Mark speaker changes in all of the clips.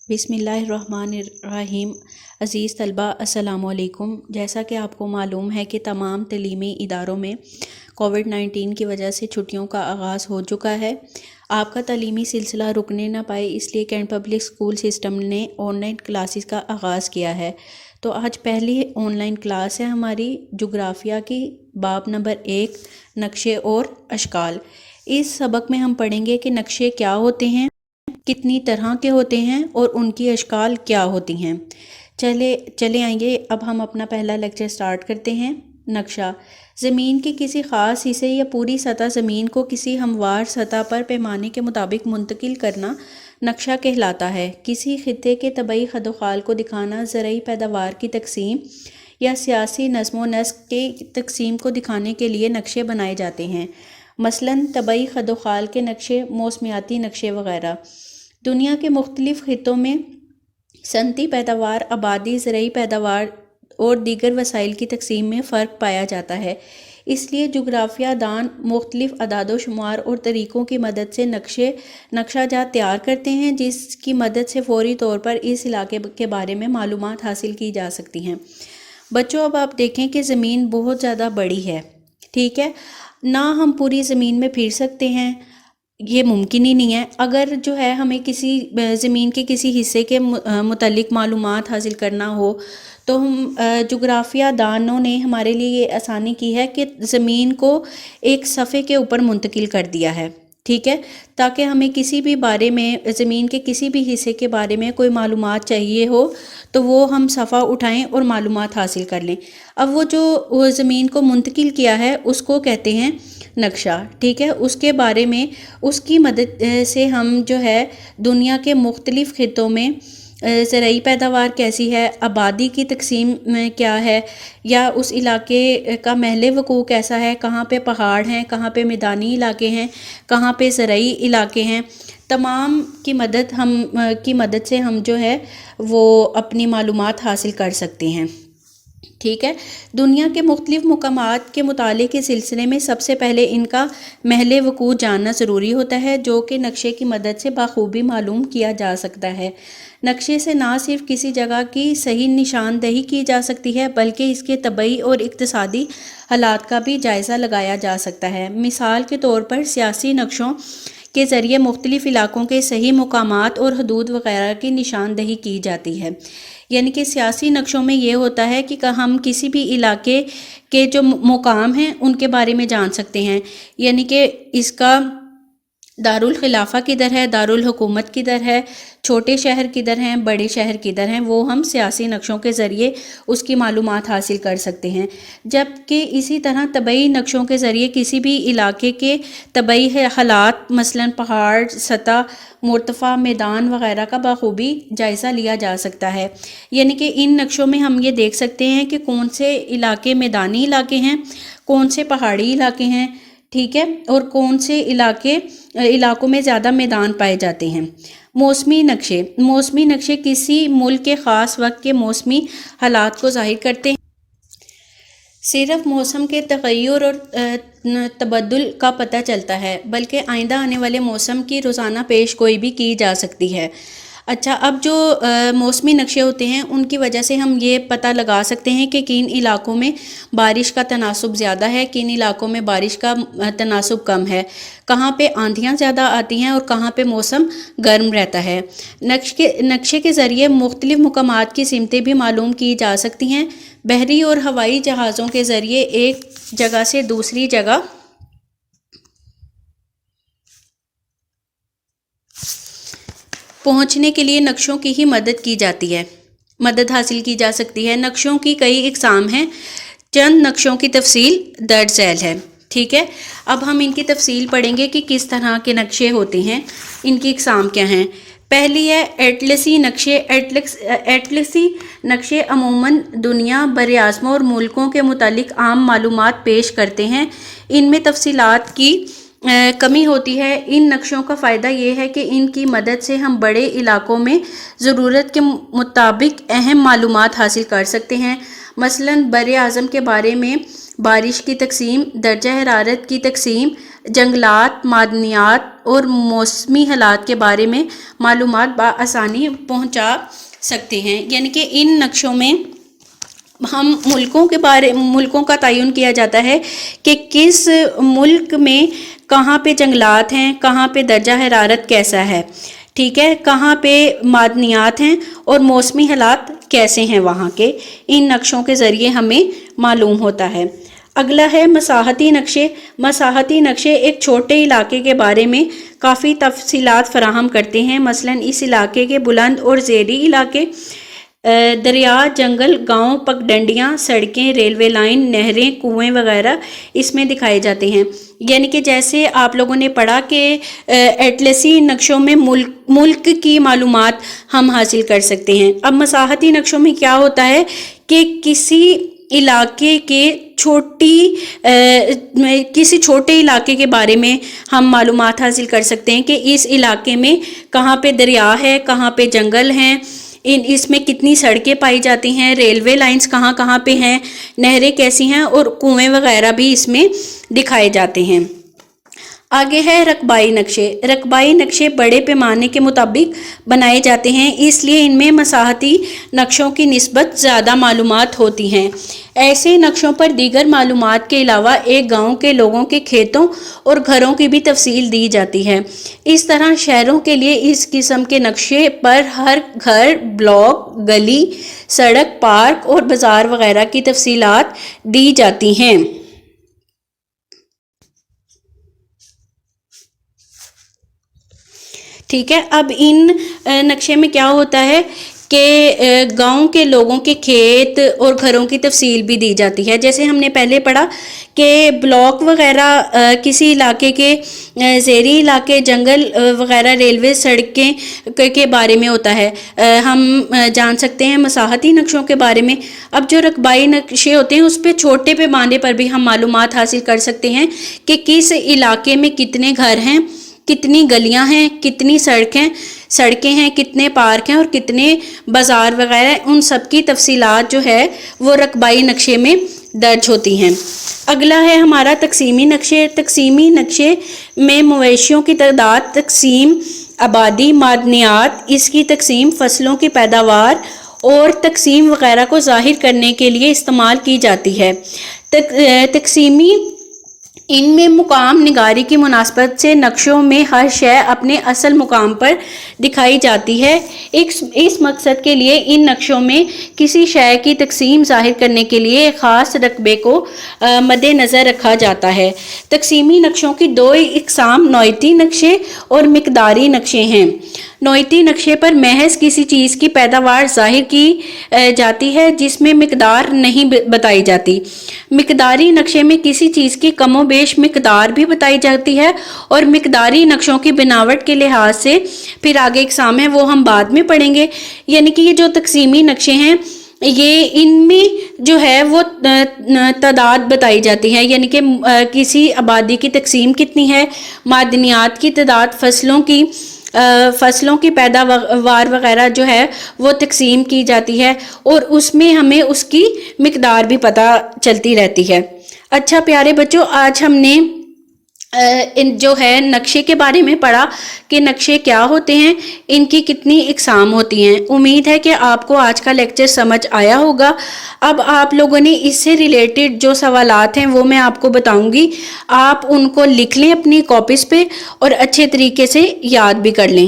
Speaker 1: بسم اللہ الرحمن الرحیم۔ عزیز طلبہ السلام علیکم۔ جیسا کہ آپ کو معلوم ہے کہ تمام تعلیمی اداروں میں کووڈ-19 کی وجہ سے چھٹیوں کا آغاز ہو چکا ہے۔ آپ کا تعلیمی سلسلہ رکنے نہ پائے اس لیے کینٹ پبلک اسکول سسٹم نے آن لائن کلاسز کا آغاز کیا ہے۔ تو آج پہلی آن لائن کلاس ہے ہماری جغرافیہ کی، باب نمبر 1 نقشے اور اشکال۔ اس سبق میں ہم پڑھیں گے کہ نقشے کیا ہوتے ہیں، کتنی طرح کے ہوتے ہیں اور ان کی اشکال کیا ہوتی ہیں۔ چلے آئیے اب ہم اپنا پہلا لیکچر سٹارٹ کرتے ہیں۔ نقشہ زمین کے کسی خاص حصے یا پوری سطح زمین کو کسی ہموار سطح پر پیمانے کے مطابق منتقل کرنا نقشہ کہلاتا ہے۔ کسی خطے کے طبعی خد و خال کو دکھانا، زرعی پیداوار کی تقسیم یا سیاسی نظم و نسق کی تقسیم کو دکھانے کے لیے نقشے بنائے جاتے ہیں، مثلاً طبعی خد و خال کے نقشے، موسمیاتی نقشے وغیرہ۔ دنیا کے مختلف خطوں میں صنعتی پیداوار، آبادی، زرعی پیداوار اور دیگر وسائل کی تقسیم میں فرق پایا جاتا ہے۔ اس لیے جغرافیہ دان مختلف اعداد و شمار اور طریقوں کی مدد سے نقشہ جات تیار کرتے ہیں، جس کی مدد سے فوری طور پر اس علاقے کے بارے میں معلومات حاصل کی جا سکتی ہیں۔ بچوں، اب آپ دیکھیں کہ زمین بہت زیادہ بڑی ہے، ٹھیک ہے نہ ہم پوری زمین میں پھر سکتے ہیں، یہ ممکن ہی نہیں ہے۔ اگر جو ہے ہمیں کسی زمین کے کسی حصے کے متعلق معلومات حاصل کرنا ہو تو ہم جغرافیہ دانوں نے ہمارے لیے یہ آسانی کی ہے کہ زمین کو ایک صفحے کے اوپر منتقل کر دیا ہے، ٹھیک ہے، تاکہ ہمیں کسی بھی بارے میں، زمین کے کسی بھی حصے کے بارے میں کوئی معلومات چاہیے ہو تو وہ ہم صفحہ اٹھائیں اور معلومات حاصل کر لیں۔ اب وہ جو زمین کو منتقل کیا ہے اس کو کہتے ہیں نقشہ، ٹھیک ہے۔ اس کے بارے میں اس کی مدد سے ہم جو ہے دنیا کے مختلف خطوں میں زرعی پیداوار کیسی ہے، آبادی کی تقسیم کیا ہے، یا اس علاقے کا محل وقوع کیسا ہے، کہاں پہ پہاڑ ہیں، کہاں پہ میدانی علاقے ہیں، کہاں پہ زرعی علاقے ہیں، تمام کی مدد سے ہم جو ہے وہ اپنی معلومات حاصل کر سکتے ہیں، ٹھیک ہے۔ دنیا کے مختلف مقامات کے مطالعے کے سلسلے میں سب سے پہلے ان کا محل وقوع جاننا ضروری ہوتا ہے، جو کہ نقشے کی مدد سے بخوبی معلوم کیا جا سکتا ہے۔ نقشے سے نہ صرف کسی جگہ کی صحیح نشاندہی کی جا سکتی ہے بلکہ اس کے طبعی اور اقتصادی حالات کا بھی جائزہ لگایا جا سکتا ہے۔ مثال کے طور پر سیاسی نقشوں کے ذریعے مختلف علاقوں کے صحیح مقامات اور حدود وغیرہ کی نشاندہی کی جاتی ہے۔ یعنی کہ سیاسی نقشوں میں یہ ہوتا ہے کہ ہم کسی بھی علاقے کے جو مقام ہیں ان کے بارے میں جان سکتے ہیں، یعنی کہ اس کا دارالخلافہ کدھر ہے، دارالحکومت کدھر ہے، چھوٹے شہر کدھر ہیں، بڑے شہر کدھر ہیں، وہ ہم سیاسی نقشوں کے ذریعے اس کی معلومات حاصل کر سکتے ہیں۔ جبکہ اسی طرح طبعی نقشوں کے ذریعے کسی بھی علاقے کے طبعی حالات، مثلاً پہاڑ، سطح، مرتفع، میدان وغیرہ کا بخوبی جائزہ لیا جا سکتا ہے۔ یعنی کہ ان نقشوں میں ہم یہ دیکھ سکتے ہیں کہ کون سے علاقے میدانی علاقے ہیں، کون سے پہاڑی علاقے ہیں، ٹھیک ہے، اور کون سے علاقوں میں زیادہ میدان پائے جاتے ہیں۔ موسمی نقشے کسی ملک کے خاص وقت کے موسمی حالات کو ظاہر کرتے ہیں۔ صرف موسم کے تغیر اور تبدل کا پتہ چلتا ہے، بلکہ آئندہ آنے والے موسم کی روزانہ پیش گوئی بھی کی جا سکتی ہے۔ اچھا، اب جو موسمی نقشے ہوتے ہیں ان کی وجہ سے ہم یہ پتہ لگا سکتے ہیں کہ کن علاقوں میں بارش کا تناسب زیادہ ہے، کن علاقوں میں بارش کا تناسب کم ہے، کہاں پہ آندھیاں زیادہ آتی ہیں اور کہاں پہ موسم گرم رہتا ہے۔ نقشے کے ذریعے مختلف مقامات کی سمتیں بھی معلوم کی جا سکتی ہیں۔ بحری اور ہوائی جہازوں کے ذریعے ایک جگہ سے دوسری جگہ پہنچنے کے لیے نقشوں کی ہی مدد حاصل کی جا سکتی ہے۔ نقشوں کی کئی اقسام ہیں، چند نقشوں کی تفصیل درج ذیل ہے، ٹھیک ہے۔ اب ہم ان کی تفصیل پڑھیں گے کہ کس طرح کے نقشے ہوتے ہیں، ان کی اقسام کیا ہیں۔ پہلی ہے ایٹلسی نقشے۔ ایٹلسی نقشے عموماً دنیا، براعظموں اور ملکوں کے متعلق عام معلومات پیش کرتے ہیں۔ ان میں تفصیلات کی کمی ہوتی ہے۔ ان نقشوں کا فائدہ یہ ہے کہ ان کی مدد سے ہم بڑے علاقوں میں ضرورت کے مطابق اہم معلومات حاصل کر سکتے ہیں، مثلاً بر اعظم کے بارے میں بارش کی تقسیم، درجہ حرارت کی تقسیم، جنگلات، معدنیات اور موسمی حالات کے بارے میں معلومات بآسانی پہنچا سکتے ہیں۔ یعنی کہ ان نقشوں میں ہم ملکوں کا تعین کیا جاتا ہے کہ کس ملک میں کہاں پہ جنگلات ہیں، کہاں پہ درجہ حرارت کیسا ہے، ٹھیک ہے، کہاں پہ معدنیات ہیں اور موسمی حالات کیسے ہیں وہاں کے، ان نقشوں کے ذریعے ہمیں معلوم ہوتا ہے۔ اگلا ہے مساحتی نقشے۔ مساحتی نقشے ایک چھوٹے علاقے کے بارے میں کافی تفصیلات فراہم کرتے ہیں۔ مثلاً اس علاقے کے بلند اور زیریں علاقے، دریا، جنگل، گاؤں، پگڈنڈیاں، سڑکیں، ریلوے لائن، نہریں، کنویں وغیرہ اس میں دکھائے جاتے ہیں۔ یعنی کہ جیسے آپ لوگوں نے پڑھا کہ ایٹلسی نقشوں میں ملک کی معلومات ہم حاصل کر سکتے ہیں۔ اب مساحتی نقشوں میں کیا ہوتا ہے کہ کسی چھوٹے علاقے کے بارے میں ہم معلومات حاصل کر سکتے ہیں کہ اس علاقے میں کہاں پہ دریا ہے، کہاں پہ جنگل ہیں، اس میں کتنی سڑکیں پائی جاتی ہیں، ریلوے لائنز کہاں کہاں پہ ہیں، نہریں کیسی ہیں، اور کنویں وغیرہ بھی اس میں دکھائے جاتے ہیں۔ آگے ہے رقبائی نقشے۔ رقبائی نقشے بڑے پیمانے کے مطابق بنائے جاتے ہیں، اس لیے ان میں مساحتی نقشوں کی نسبت زیادہ معلومات ہوتی ہیں۔ ایسے نقشوں پر دیگر معلومات کے علاوہ ایک گاؤں کے لوگوں کے کھیتوں اور گھروں کی بھی تفصیل دی جاتی ہے۔ اس طرح شہروں کے لیے اس قسم کے نقشے پر ہر گھر، بلاک، گلی، سڑک، پارک اور بازار وغیرہ کی تفصیلات دی جاتی ہیں۔ ٹھیک ہے، اب ان نقشے میں کیا ہوتا ہے کہ گاؤں کے لوگوں کے کھیت اور گھروں کی تفصیل بھی دی جاتی ہے۔ جیسے ہم نے پہلے پڑھا کہ بلاک وغیرہ کسی علاقے کے زیریں علاقے، جنگل وغیرہ، ریلوے، سڑکیں کے بارے میں ہوتا ہے۔ ہم جان سکتے ہیں مساحتی نقشوں کے بارے میں۔ اب جو رقبائی نقشے ہوتے ہیں اس پہ چھوٹے پیمانے پر بھی ہم معلومات حاصل کر سکتے ہیں کہ کس علاقے میں کتنے گھر ہیں، کتنی گلیاں ہیں، کتنی سڑکیں ہیں، کتنے پارک ہیں اور کتنے بازار وغیرہ، ان سب کی تفصیلات جو ہے وہ رقبائی نقشے میں درج ہوتی ہیں۔ اگلا ہے ہمارا تقسیمی نقشے۔ تقسیمی نقشے میں مویشیوں کی تعداد، تقسیم، آبادی، معدنیات، اس کی تقسیم، فصلوں کی پیداوار اور تقسیم وغیرہ کو ظاہر کرنے کے لیے استعمال کی جاتی ہے۔ تقسیمی ان میں مقام نگاری کی مناسبت سے نقشوں میں ہر شے اپنے اصل مقام پر دکھائی جاتی ہے۔ اس مقصد کے لیے ان نقشوں میں کسی شے کی تقسیم ظاہر کرنے کے لیے ایک خاص رقبے کو مد نظر رکھا جاتا ہے۔ تقسیمی نقشوں کی دو اقسام نوعیتی نقشے اور مقداری نقشے ہیں۔ نوعیتی نقشے پر محض کسی چیز کی پیداوار ظاہر کی جاتی ہے جس میں مقدار نہیں بتائی جاتی۔ مقداری نقشے میں کسی چیز کی کم و بیش مقدار بھی بتائی جاتی ہے، اور مقداری نقشوں کی بناوٹ کے لحاظ سے پھر آگے اقسام ہیں وہ ہم بعد میں پڑھیں گے۔ یعنی کہ یہ جو تقسیمی نقشے ہیں یہ ان میں جو ہے وہ تعداد بتائی جاتی ہے، یعنی کہ کسی آبادی کی تقسیم کتنی ہے، معدنیات کی تعداد، فصلوں کی پیداوار وغیرہ جو ہے وہ تقسیم کی جاتی ہے، اور اس میں ہمیں اس کی مقدار بھی پتہ چلتی رہتی ہے۔ اچھا پیارے بچوں، آج ہم نے جو ہے نقشے کے بارے میں پڑھا کہ نقشے کیا ہوتے ہیں، ان کی کتنی اقسام ہوتی ہیں۔ امید ہے کہ آپ کو آج کا لیکچر سمجھ آیا ہوگا۔ اب آپ لوگوں نے اس سے ریلیٹڈ جو سوالات ہیں وہ میں آپ کو بتاؤں گی، آپ ان کو لکھ لیں اپنی کاپیز پہ اور اچھے طریقے سے یاد بھی کر لیں۔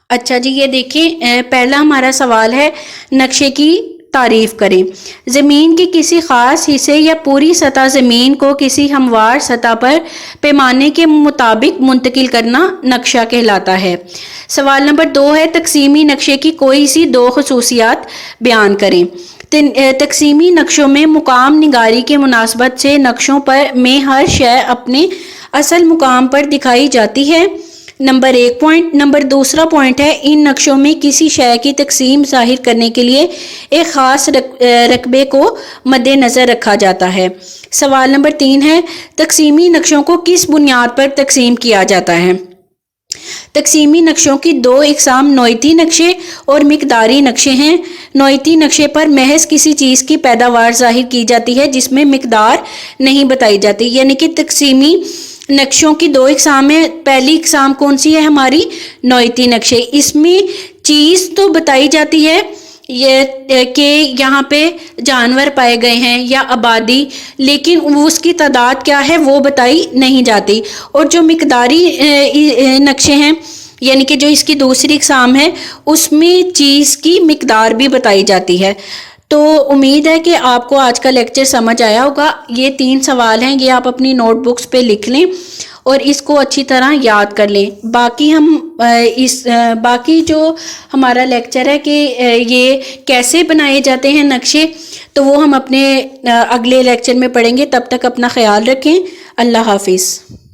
Speaker 1: اچھا جی، یہ دیکھیں، پہلا ہمارا سوال ہے نقشے کی تعریف کریں۔ زمین کے کسی خاص حصے یا پوری سطح زمین کو کسی ہموار سطح پر پیمانے کے مطابق منتقل کرنا نقشہ کہلاتا ہے۔ سوال نمبر 2 ہے تقسیمی نقشے کی کوئی سی 2 خصوصیات بیان کریں۔ تقسیمی نقشوں میں مقام نگاری کی مناسبت سے نقشوں میں ہر شے اپنے اصل مقام پر دکھائی جاتی ہے، نمبر 1 پوائنٹ۔ نمبر 2 پوائنٹ ہے ان نقشوں میں کسی شے کی تقسیم ظاہر کرنے کے لیے ایک خاص رقبے کو مد نظر رکھا جاتا ہے۔ سوال نمبر 3 ہے تقسیمی نقشوں کو کس بنیاد پر تقسیم کیا جاتا ہے۔ تقسیمی نقشوں کی دو اقسام نوعیتی نقشے اور مقداری نقشے ہیں۔ نوعیتی نقشے پر محض کسی چیز کی پیداوار ظاہر کی جاتی ہے جس میں مقدار نہیں بتائی جاتی، یعنی کہ تقسیمی نقشوں کی دو اقسام ہیں۔ پہلی اقسام کون سی ہے ہماری؟ نوعیتی نقشے۔ اس میں چیز تو بتائی جاتی ہے یہ کہ یہاں پہ جانور پائے گئے ہیں یا آبادی، لیکن اس کی تعداد کیا ہے وہ بتائی نہیں جاتی۔ اور جو مقداری نقشے ہیں، یعنی کہ جو اس کی دوسری اقسام ہے، اس میں چیز کی مقدار بھی بتائی جاتی ہے۔ تو امید ہے کہ آپ کو آج کا لیکچر سمجھ آیا ہوگا۔ یہ 3 سوال ہیں، یہ آپ اپنی نوٹ بکس پہ لکھ لیں اور اس کو اچھی طرح یاد کر لیں۔ باقی جو ہمارا لیکچر ہے کہ یہ کیسے بنائے جاتے ہیں نقشے، تو وہ ہم اپنے اگلے لیکچر میں پڑھیں گے۔ تب تک اپنا خیال رکھیں۔ اللہ حافظ۔